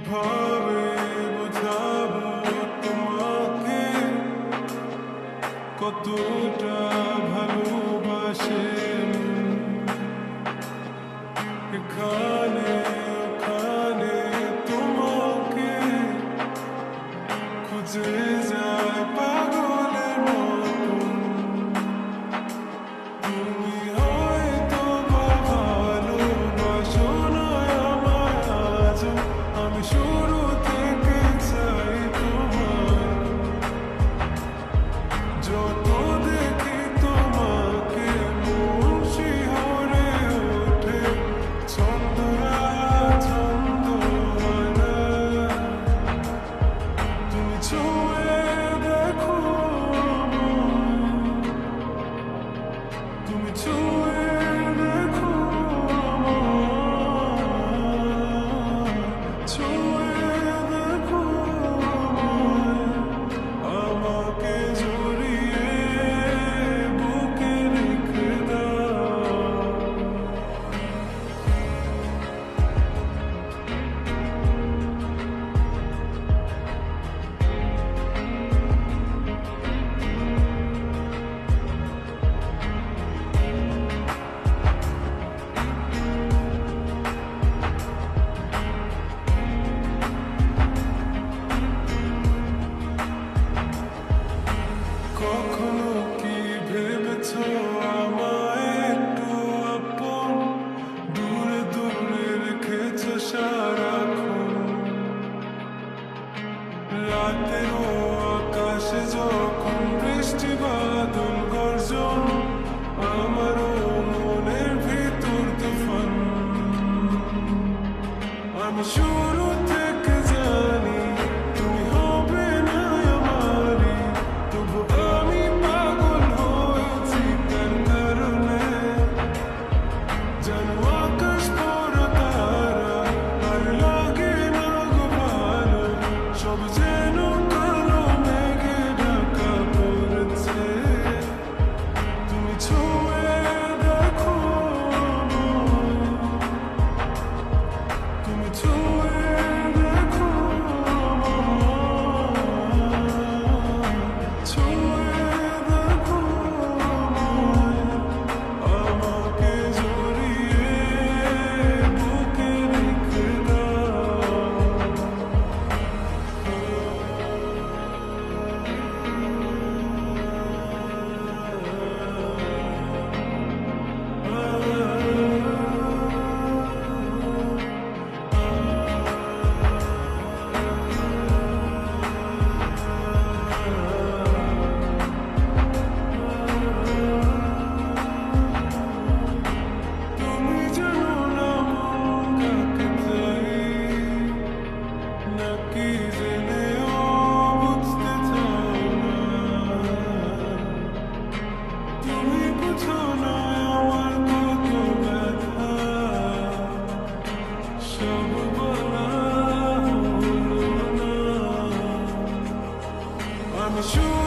কিভাবে বোঝাবো তোমাকে কতটা ভালোবাসেন এখানে ওখানে তোমাকে খুঁজে যায় পাগলের মতন তুমি হয়তো বা ভালোবাসো না আমায় আজও আমি শুরু থেকে চাই তোমায় যত দেখি তোমাকে মন শিহরে ওঠে ছন্দরা ছন্দ হয় না তুমি ছুঁয়ে দেখো তুমি ছুঁয়ে দেখো ছুঁয়ে দেখো আমাকে জড়িয়ে বুকে রেখে দাও কখনো কি ভেবেছো আমায় একটু আপন দূরে দূরে রেখেছো সারাক্ষণ রাতেরও আকাশে যখন বৃষ্টি বাদল গর্জন আমারও মনের ভিতর তুফান আমি শুরু থেকে জানি তুমি হবে না আমারই তবু আমি পাগল হয়েছি তার কারণে যেন আকাশ পড়া তারা আর লাগে না গো ভালো সব যেন কালো মেঘে ঢাকা পড়েছে তুমি ছুঁয়ে দেখো তুমি ছুঁয়ে দেখো ছুঁয়ে দেখো আমাকে জড়িয়ে বুকে রেখে দাও তুমি জানো না মন কাকে চাই নাকি জেনেও বুঝতে চাও না তুমি বুঝো না আমার কত ব্যথা সব বলা হলো না আমি শুরু